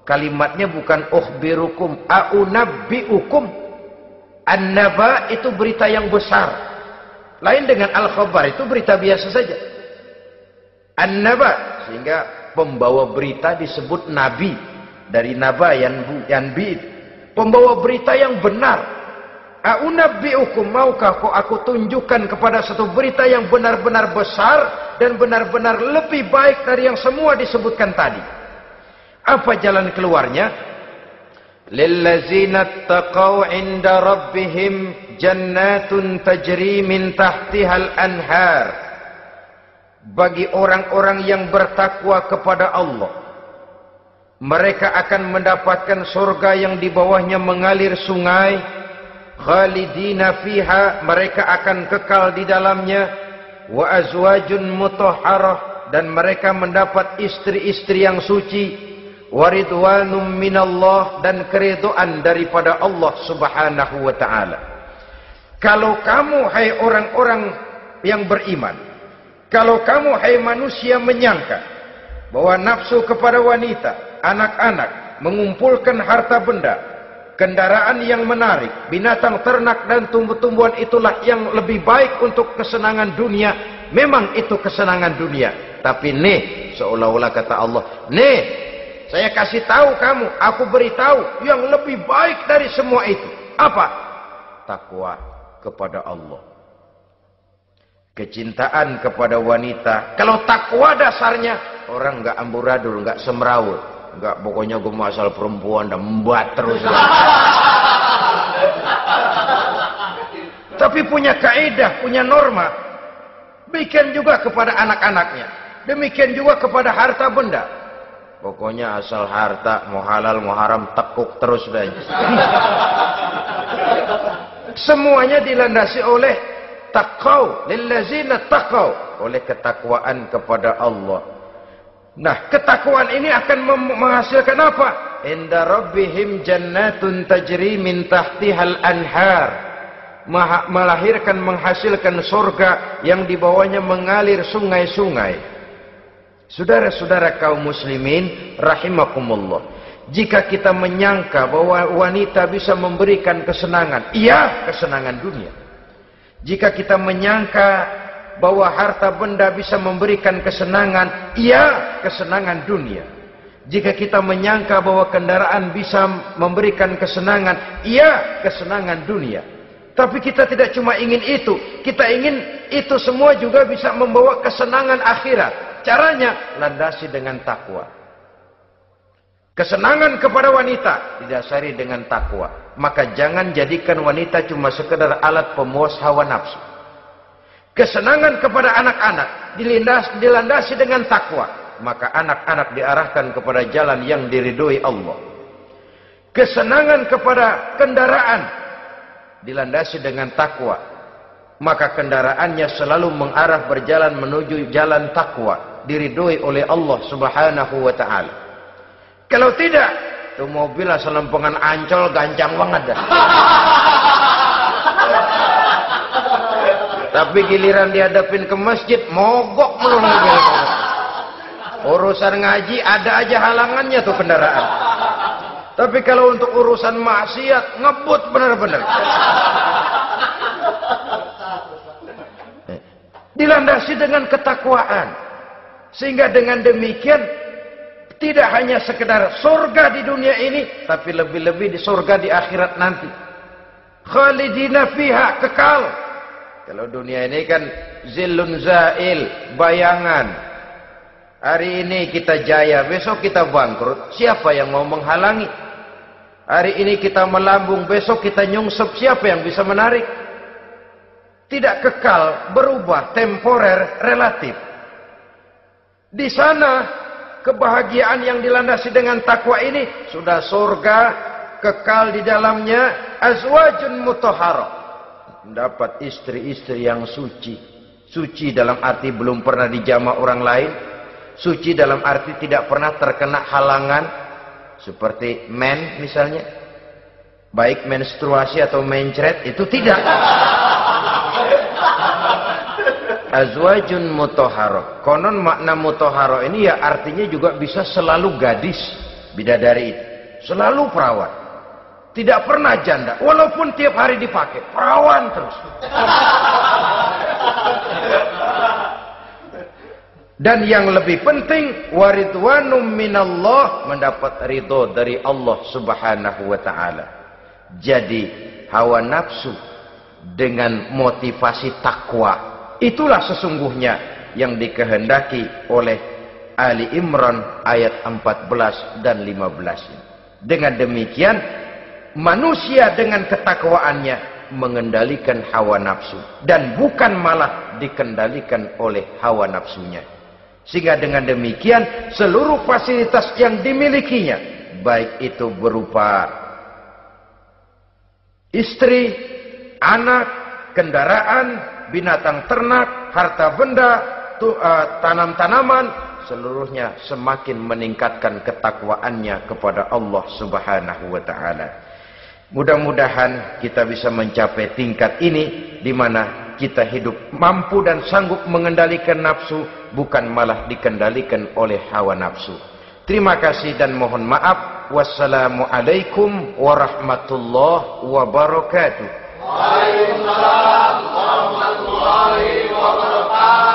Kalimatnya bukan ukhbirukum, a'unabbi'ukum. An-naba itu berita yang besar. Lain dengan al-khabar, itu berita biasa saja. An-naba, sehingga pembawa berita disebut nabi. Dari naba, yanbi. Pembawa berita yang benar. A'unabbi'ukum, maukah kau aku tunjukkan kepada satu berita yang benar-benar besar dan benar-benar lebih baik dari yang semua disebutkan tadi. Apa jalan keluarnya? Lillazina taqaw 'inda rabbihim jannatun tajri min tahtihal anhar. Bagi orang-orang yang bertakwa kepada Allah, mereka akan mendapatkan surga yang di bawahnya mengalir sungai. Khalidina fiha, mereka akan kekal di dalamnya. Wa azwajun mutahharah, dan mereka mendapat istri-istri yang suci. Waridwanum minallah, dan keridhaan daripada Allah subhanahu wa ta'ala. Kalau kamu hai orang-orang yang beriman, kalau kamu hai manusia menyangka bahwa nafsu kepada wanita, anak-anak, mengumpulkan harta benda, kendaraan yang menarik, binatang ternak dan tumbuh-tumbuhan itulah yang lebih baik untuk kesenangan dunia, memang itu kesenangan dunia. Tapi nih, seolah-olah kata Allah, nih, saya kasih tahu kamu, aku beritahu yang lebih baik dari semua itu. Apa? Takwa kepada Allah. Kecintaan kepada wanita. Kalau takwa dasarnya, orang nggak amburadul, nggak semrawut, nggak pokoknya gue asal perempuan dan membuat terus. Tapi punya kaidah, punya norma. Demikian juga kepada anak-anaknya. Demikian juga kepada harta benda. Pokoknya asal harta, mau halal mau haram, tekuk terus dah. Semuanya dilandasi oleh taqau, lillazina taqau, oleh ketakwaan kepada Allah. Nah, ketakwaan ini akan menghasilkan apa? Inda rabbihim jannatun tajri min tahtihal anhar. Melahirkan, menghasilkan surga yang di bawahnya mengalir sungai-sungai. Saudara-saudara kaum muslimin rahimakumullah, jika kita menyangka bahwa wanita bisa memberikan kesenangan, iya, kesenangan dunia. Jika kita menyangka bahwa harta benda bisa memberikan kesenangan, iya, kesenangan dunia. Jika kita menyangka bahwa kendaraan bisa memberikan kesenangan, iya, kesenangan dunia. Tapi kita tidak cuma ingin itu, kita ingin itu semua juga bisa membawa kesenangan akhirat. Caranya landasi dengan takwa. Kesenangan kepada wanita didasari dengan takwa. Maka jangan jadikan wanita cuma sekedar alat pemuas hawa nafsu. Kesenangan kepada anak-anak dilandasi dengan takwa. Maka anak-anak diarahkan kepada jalan yang diridhoi Allah. Kesenangan kepada kendaraan dilandasi dengan takwa. Maka kendaraannya selalu mengarah berjalan menuju jalan takwa, diridhoi oleh Allah Subhanahu wa taala. Kalau tidak, tuh mobil asal lempengan Ancol gancang banget dah. Tapi giliran dihadapin ke masjid, mogok melulu. Urusan ngaji ada aja halangannya tuh kendaraan. Tapi kalau untuk urusan maksiat, ngebut benar-benar. Dilandasi dengan ketakwaan. Sehingga dengan demikian tidak hanya sekedar surga di dunia ini, tapi lebih-lebih di surga di akhirat nanti. Khalidina fiha, kekal. Kalau dunia ini kan zillun zail, bayangan. Hari ini kita jaya, besok kita bangkrut. Siapa yang mau menghalangi? Hari ini kita melambung, besok kita nyungsep. Siapa yang bisa menarik? Tidak kekal, berubah, temporer, relatif. Di sana kebahagiaan yang dilandasi dengan takwa ini sudah surga, kekal di dalamnya, azwajun mutahharah. Mendapat istri-istri yang suci. Suci dalam arti belum pernah dijamah orang lain. Suci dalam arti tidak pernah terkena halangan. Seperti men misalnya. Baik menstruasi atau mencret, itu tidak. Azwajun mutahharah. Konon makna mutahharah ini ya artinya juga bisa selalu gadis, bidadari itu. Selalu perawan. Tidak pernah janda. Walaupun tiap hari dipakai, perawan terus. Dan yang lebih penting, waridwanum minallah, mendapat ridho dari Allah Subhanahu wa taala. Jadi hawa nafsu dengan motivasi takwa, itulah sesungguhnya yang dikehendaki oleh Ali Imran ayat 14 dan 15. Dengan demikian, manusia dengan ketakwaannya mengendalikan hawa nafsu dan bukan malah dikendalikan oleh hawa nafsunya. Sehingga dengan demikian seluruh fasilitas yang dimilikinya, baik itu berupa istri, anak, kendaraan, binatang ternak, harta benda, tanam-tanaman, seluruhnya semakin meningkatkan ketakwaannya kepada Allah Subhanahu wa taala. Mudah-mudahan kita bisa mencapai tingkat ini di mana kita hidup mampu dan sanggup mengendalikan nafsu, bukan malah dikendalikan oleh hawa nafsu. Terima kasih dan mohon maaf. Wassalamualaikum warahmatullahi wabarakatuh. Waalaikumsalam warahmatullahi wabarakatuh.